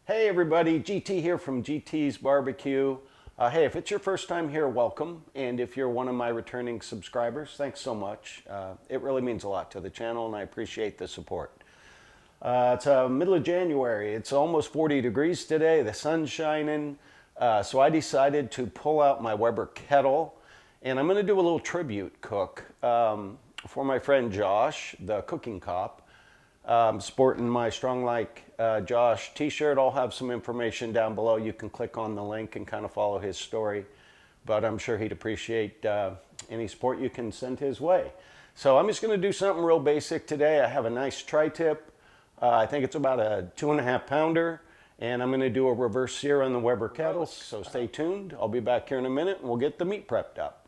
Hey everybody, GT here from GT's Barbecue. Hey, if it's your first time here, welcome. And if you're one of my returning subscribers, thanks so much. It really means a lot to the channel and I appreciate the support. It's middle of January. It's almost 40 degrees today. The sun's shining. So I decided to pull out my Weber kettle and I'm going to do a little tribute cook for my friend Josh, the cooking cop. Sporting my Strong Like Josh t-shirt. I'll have some information down below. You can click on the link and kind of follow his story. But I'm sure he'd appreciate any support you can send his way. So I'm just going to do something real basic today. I have a nice tri-tip. I think it's about a 2.5 pounder. And I'm going to do a reverse sear on the Weber kettle. So stay tuned. I'll be back here in a minute and we'll get the meat prepped up.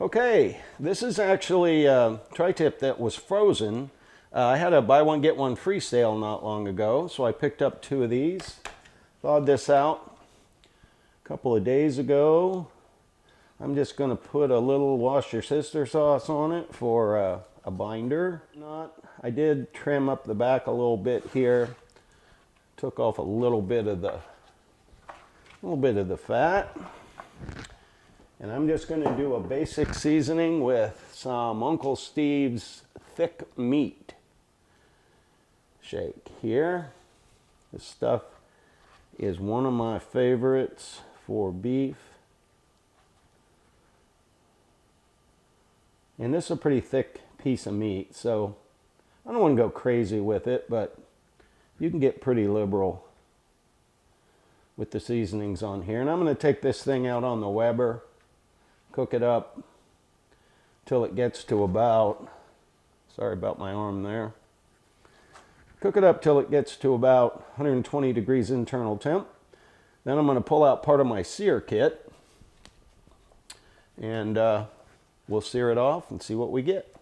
Okay, this is actually a tri-tip that was frozen. I had a buy one get one free sale not long ago, so I picked up 2 of these. Thawed this out a couple of days ago. I'm just going to put a little wash your sister sauce on it for a binder. I did trim up the back a little bit here. Took off a little bit of the fat. And I'm just going to do a basic seasoning with some Uncle Steve's thick meat shake here. This stuff is one of my favorites for beef. And this is a pretty thick piece of meat, so I don't want to go crazy with it, but you can get pretty liberal with the seasonings on here. And I'm going to take this thing out on the Weber. Cook it up till it gets to about, sorry about my arm there. Cook it up till it gets to about 120 degrees internal temp. Then I'm going to pull out part of my sear kit and we'll sear it off and see what we get.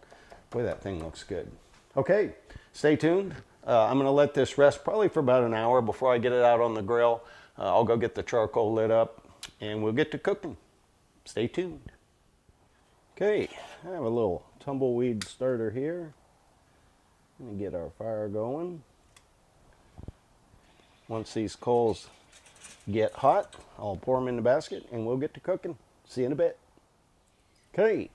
Boy, that thing looks good. Okay, stay tuned. I'm going to let this rest probably for about an hour before I get it out on the grill. I'll go get the charcoal lit up and we'll get to cooking. Stay tuned. Okay, I have a little tumbleweed starter here. I'm going to get our fire going. Once these coals get hot, I'll pour them in the basket and we'll get to cooking. See you in a bit. Okay,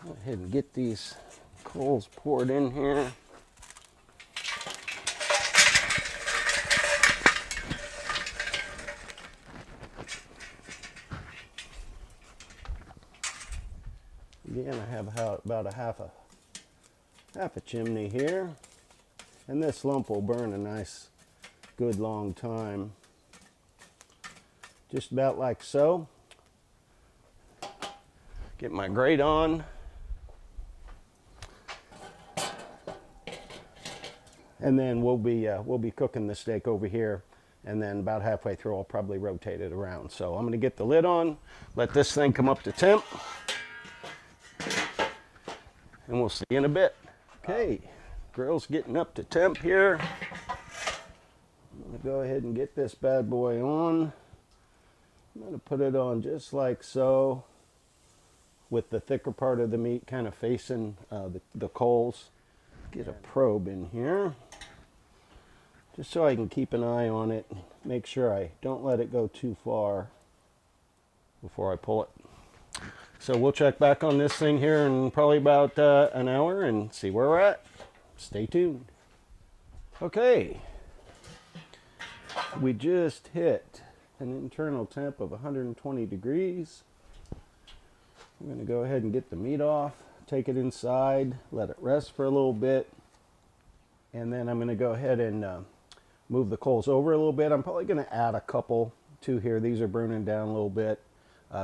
go ahead and get these coals poured in here. Again, I have about a half a chimney here, and this lump will burn a nice, good long time. Just about like so. Get my grate on, and then we'll be cooking the steak over here. And then about halfway through, I'll probably rotate it around. So I'm going to get the lid on, let this thing come up to temp. And we'll see you in a bit. Okay, grill's getting up to temp here. I'm going to go ahead and get this bad boy on. I'm going to put it on just like so, with the thicker part of the meat kind of facing the coals. Get a probe in here, just so I can keep an eye on it. Make sure I don't let it go too far before I pull it. So we'll check back on this thing here in probably about an hour and see where we're at. Stay tuned. Okay, we just hit an internal temp of 120 degrees. I'm going to go ahead and get the meat off, take it inside, let it rest for a little bit, and then I'm going to go ahead and move the coals over a little bit. I'm probably going to add a couple to here. These are burning down a little bit.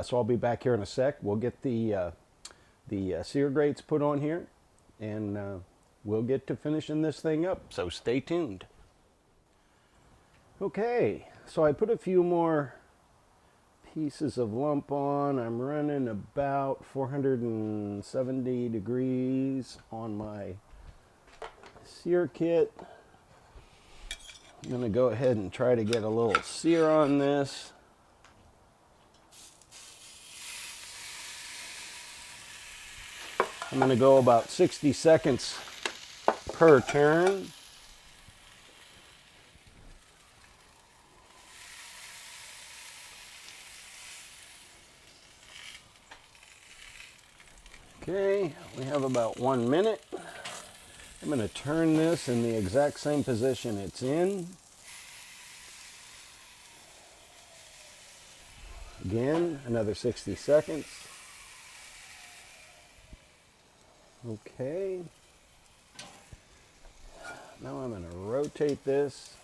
So I'll be back here in a sec. We'll get the sear grates put on here, and we'll get to finishing this thing up. So stay tuned. Okay, so I put a few more pieces of lump on. I'm running about 470 degrees on my sear kit. I'm going to go ahead and try to get a little sear on this. I'm going to go about 60 seconds per turn. Okay, we have about 1 minute. I'm going to turn this in the exact same position it's in. Again, another 60 seconds. Okay. Now I'm going to rotate this.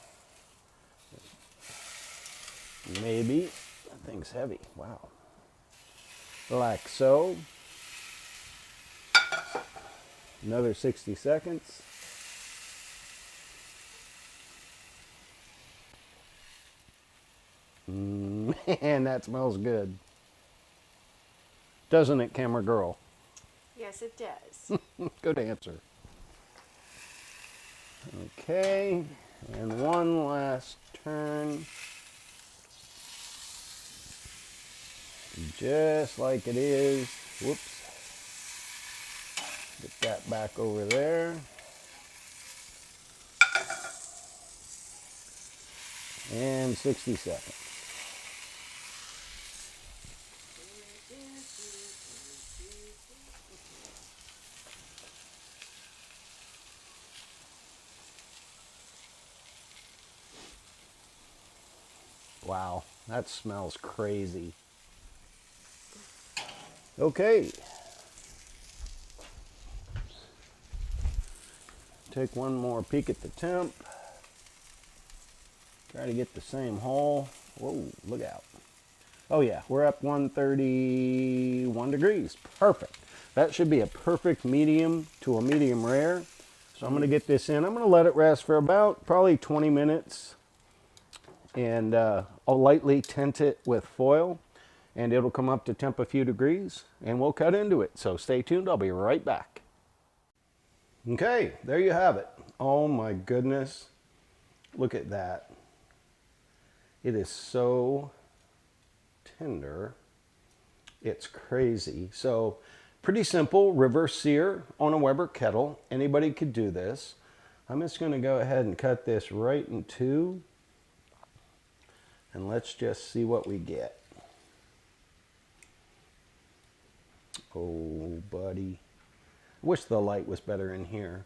Maybe. That thing's heavy. Wow. Like so. Another 60 seconds. Man, that smells good. Doesn't it, camera girl? Yes, it does. Good answer. Okay, and one last turn. Just like it is. Whoops. Get that back over there. And 60 seconds. Wow, that smells crazy. Okay. Take one more peek at the temp. Try to get the same hole. Whoa, look out. Oh yeah, we're up 131 degrees. Perfect. That should be a perfect medium to a medium rare. So I'm going to get this in. I'm going to let it rest for about probably 20 minutes. And I'll lightly tint it with foil. And it'll come up to temp a few degrees. And we'll cut into it. So stay tuned. I'll be right back. Okay, there you have it. Oh my goodness. Look at that. It is so tender. It's crazy. So pretty simple, reverse sear on a Weber kettle. Anybody could do this. I'm just going to go ahead and cut this right in two. And let's just see what we get. Oh, buddy. Wish the light was better in here.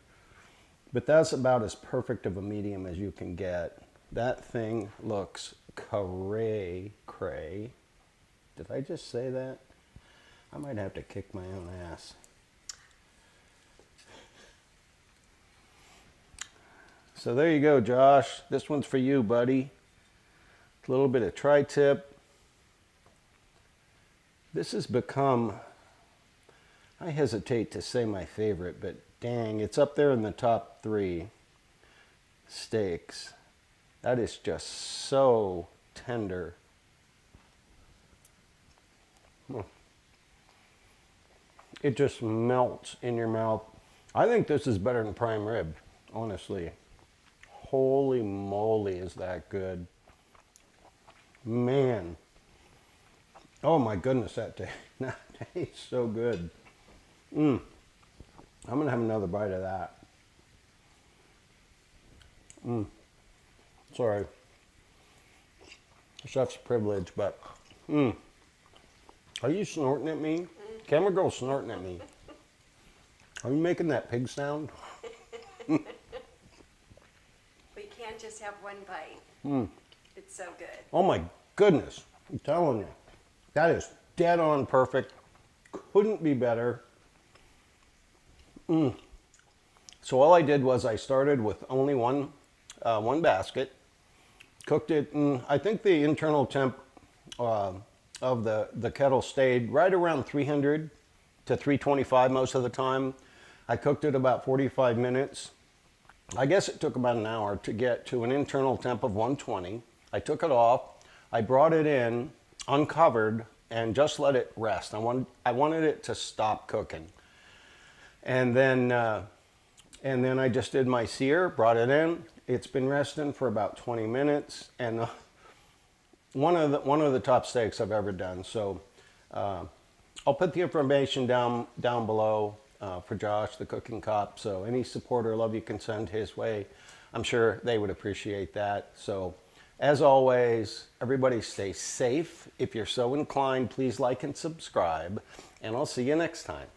But that's about as perfect of a medium as you can get. That thing looks cray. Did I just say that? I might have to kick my own ass. So there you go, Josh. This one's for you, buddy. A little bit of tri-tip. This has become, I hesitate to say my favorite, but dang, it's up there in the top 3 steaks. That is just so tender. It just melts in your mouth. I think this is better than prime rib, honestly. Holy moly, is that good. Man. Oh my goodness, that tastes so good. I'm going to have another bite of that. Sorry. Chef's privilege, but Are you snorting at me? Camera girl's snorting at me. Are you making that pig sound? We can't just have one bite. It's so good. Oh my goodness. I'm telling you. That is dead on perfect. Couldn't be better. So all I did was I started with only one basket. Cooked it, and I think the internal temp of the kettle stayed right around 300 to 325 most of the time. I cooked it about 45 minutes. I guess it took about an hour to get to an internal temp of 120. I took it off. I brought it in. uncovered and just let it rest. I wanted it to stop cooking. And then I just did my sear, brought it in. It's been resting for about 20 minutes, and one of the top steaks I've ever done. So I'll put the information down below for Josh, the cooking cop. So any support or love you can send his way, I'm sure they would appreciate that. So as always, everybody stay safe. If you're so inclined, please like and subscribe, and I'll see you next time.